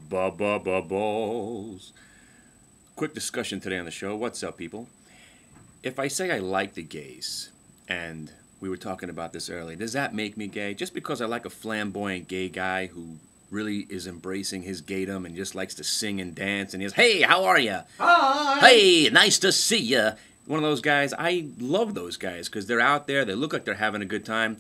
Balls. Quick discussion today on the show. What's up, people? If I say I like the gays, and we were talking about this earlier, does that make me gay? Just because I like a flamboyant gay guy who really is embracing his gaydom and just likes to sing and dance and he's, hey, how are you? Hi! Hey, nice to see you. One of those guys, I love those guys because they're out there, they look like they're having a good time.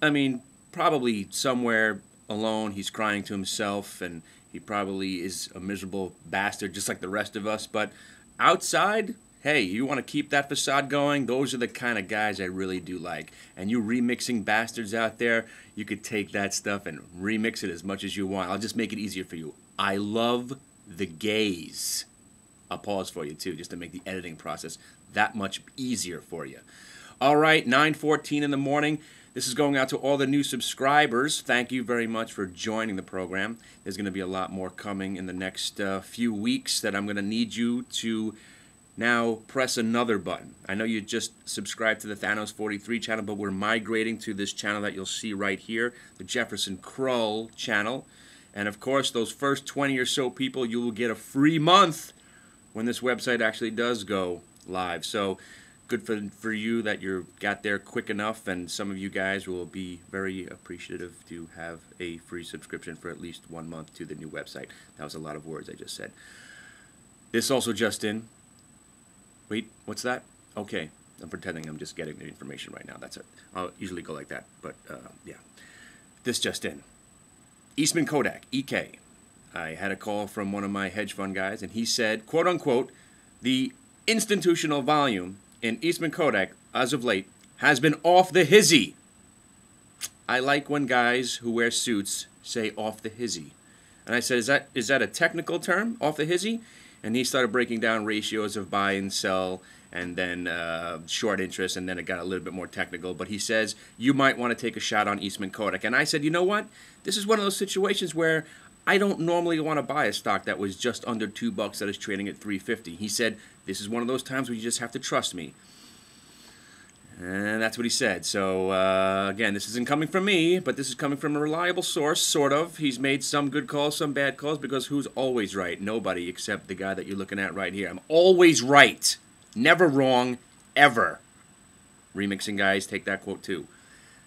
I mean, probably somewhere alone he's crying to himself and he probably is a miserable bastard just like the rest of us, but outside, hey, you want to keep that facade going? Those are the kind of guys I really do like. And you remixing bastards out there, you could take that stuff and remix it as much as you want. I'll just make it easier for you. I love the gays. I'll pause for you too, just to make the editing process that much easier for you. All right, 9:14 in the morning. This is going out to all the new subscribers. Thank you very much for joining the program. There's going to be a lot more coming in the next few weeks that I'm going to need you to now press another button. I know you just subscribed to the Thanos 43 channel, but we're migrating to this channel that you'll see right here, the Jefferson Krull channel. And of course, those first 20 or so people, you will get a free month when this website actually does go live. So good for you that you got there quick enough, and some of you guys will be very appreciative to have a free subscription for at least 1 month to the new website. That was a lot of words I just said. This also just in. Wait, what's that? Okay, I'm pretending I'm just getting the information right now. That's it. I'll usually go like that, but yeah. This just in. Eastman Kodak, EK. I had a call from one of my hedge fund guys, and he said, quote unquote, the institutional volume in Eastman Kodak, as of late, has been off the hizzy. I like when guys who wear suits say off the hizzy. And I said, is that a technical term, off the hizzy? And he started breaking down ratios of buy and sell and then short interest, and then it got a little bit more technical. But he says, you might want to take a shot on Eastman Kodak. And I said, you know what? This is one of those situations where I don't normally want to buy a stock that was just under $2 that is trading at $3.50. He said, this is one of those times where you just have to trust me. And that's what he said. So, again, this isn't coming from me, but this is coming from a reliable source, sort of. He's made some good calls, some bad calls, because who's always right? Nobody, except the guy that you're looking at right here. I'm always right. Never wrong, ever. Remixing guys, take that quote too.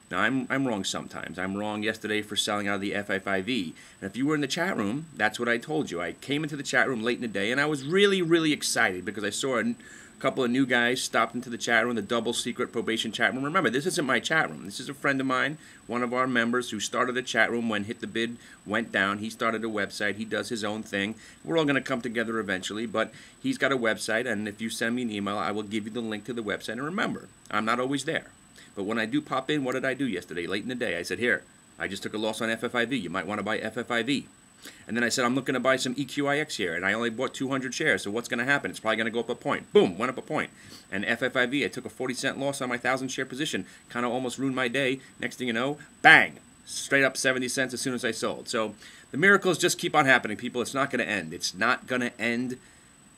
Now, I'm wrong sometimes. I'm wrong yesterday for selling out of the FFIV. And if you were in the chat room, that's what I told you. I came into the chat room late in the day, and I was really, really excited because I saw a couple of new guys stopped into the chat room, the double secret probation chat room. Remember, this isn't my chat room. This is a friend of mine, one of our members who started a chat room when Hit the Bid went down. He started a website. He does his own thing. We're all going to come together eventually, but he's got a website, and if you send me an email, I will give you the link to the website. And remember, I'm not always there. But when I do pop in, what did I do yesterday, late in the day? I said, here, I just took a loss on FFIV. You might want to buy FFIV. And then I said, I'm looking to buy some EQIX here, and I only bought 200 shares, so what's going to happen? It's probably going to go up a point. Boom, went up a point. And FFIV, I took a 40-cent loss on my 1,000-share position. Kind of almost ruined my day. Next thing you know, bang, straight up 70 cents as soon as I sold. So the miracles just keep on happening, people. It's not going to end. It's not going to end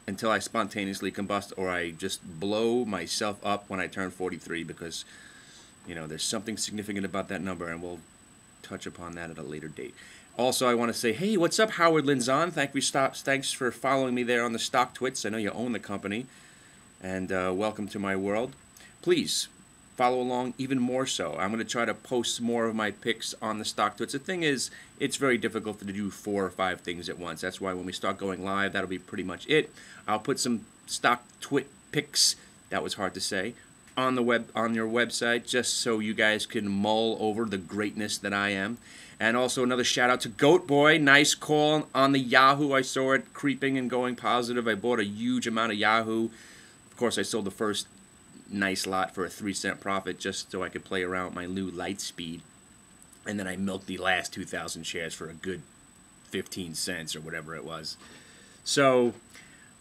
until I spontaneously combust or I just blow myself up when I turn 43 because, you know, there's something significant about that number, and we'll touch upon that at a later date. Also, I want to say, hey, what's up, Howard Linzon? Thanks for following me there on the Stock Twits. I know you own the company, and welcome to my world. Please follow along even more so. I'm going to try to post more of my picks on the Stock Twits. The thing is, it's very difficult to do 4 or 5 things at once. That's why when we start going live, that'll be pretty much it. I'll put some Stock Twit picks, that was hard to say, on your website, just so you guys can mull over the greatness that I am. And also another shout out to Goat Boy. Nice call on the Yahoo. I saw it creeping and going positive. I bought a huge amount of Yahoo. Of course, I sold the first nice lot for a 3-cent profit just so I could play around with my new light speed. And then I milked the last 2,000 shares for a good 15 cents or whatever it was. So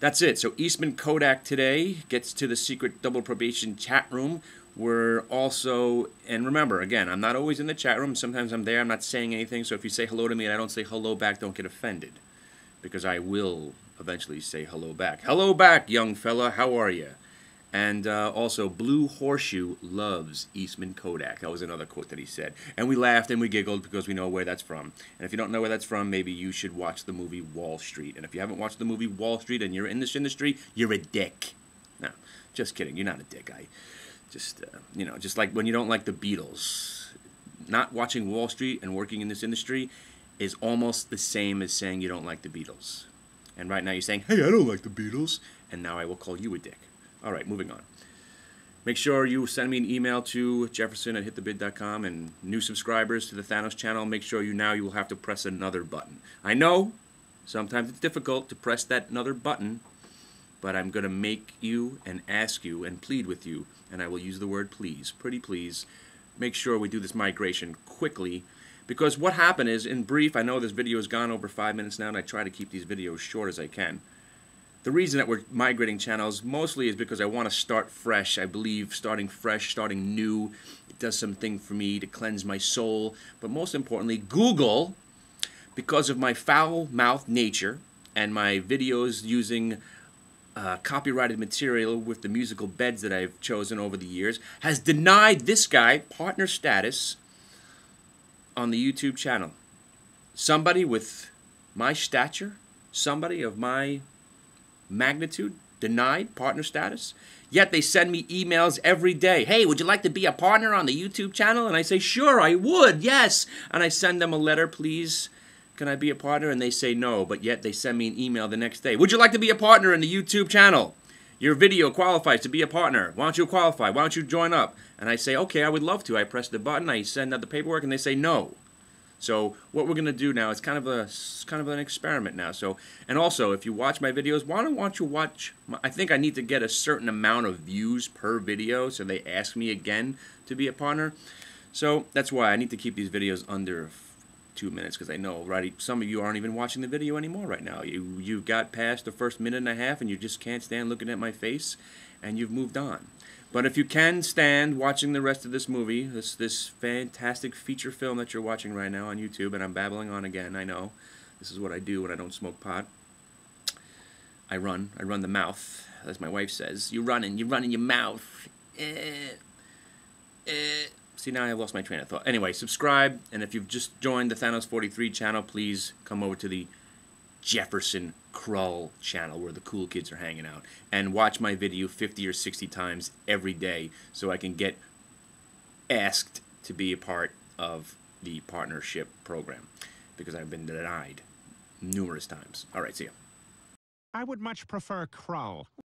that's it. So Eastman Kodak today gets to the secret double probation chat room. We're also, and remember, again, I'm not always in the chat room. Sometimes I'm there. I'm not saying anything. So if you say hello to me and I don't say hello back, don't get offended. Because I will eventually say hello back. Hello back, young fella. How are you? And also, Blue Horseshoe loves Eastman Kodak. That was another quote that he said. And we laughed and we giggled because we know where that's from. And if you don't know where that's from, maybe you should watch the movie Wall Street. And if you haven't watched the movie Wall Street and you're in this industry, you're a dick. No, just kidding. You're not a dick. Just like when you don't like the Beatles. Not watching Wall Street and working in this industry is almost the same as saying you don't like the Beatles. And right now you're saying, hey, I don't like the Beatles. And now I will call you a dick. All right, moving on. Make sure you send me an email to jefferson@hitthebid.com, and new subscribers to the Thanos channel, make sure you will have to press another button. I know sometimes it's difficult to press that another button, but I'm going to make you and ask you and plead with you, and I will use the word please, pretty please. Make sure we do this migration quickly, because what happened is, in brief, I know this video has gone over 5 minutes now, and I try to keep these videos short as I can. The reason that we're migrating channels mostly is because I want to start fresh. I believe starting fresh, starting new, it does something for me to cleanse my soul. But most importantly, Google, because of my foul-mouthed nature and my videos using copyrighted material with the musical beds that I've chosen over the years, has denied this guy partner status on the YouTube channel. Somebody with my stature, somebody of my magnitude, denied partner status, yet they send me emails every day. Hey, would you like to be a partner on the YouTube channel? And I say, sure, I would, yes. And I send them a letter, please, can I be a partner? And they say no, but yet they send me an email the next day. Would you like to be a partner in the YouTube channel? Your video qualifies to be a partner. Why don't you qualify? Why don't you join up? And I say, okay, I would love to. I press the button, I send out the paperwork, and they say no. So what we're going to do now is kind of an experiment now. So, and also, if you watch my videos, why don't you watch? I think I need to get a certain amount of views per video, so they ask me again to be a partner. So that's why I need to keep these videos under 2 minutes, because I know, right, some of you aren't even watching the video anymore right now. You got past the first minute and a half, and you just can't stand looking at my face, and you've moved on. But if you can stand watching the rest of this movie, this fantastic feature film that you're watching right now on YouTube, and I'm babbling on again, I know. This is what I do when I don't smoke pot. I run the mouth, as my wife says. You run in your mouth. See, now I lost my train of thought. Anyway, subscribe, and if you've just joined the Thanos 43 channel, please come over to the Jefferson Krull channel where the cool kids are hanging out, and watch my video 50 or 60 times every day so I can get asked to be a part of the partnership program, because I've been denied numerous times. All right, see ya. I would much prefer Krull.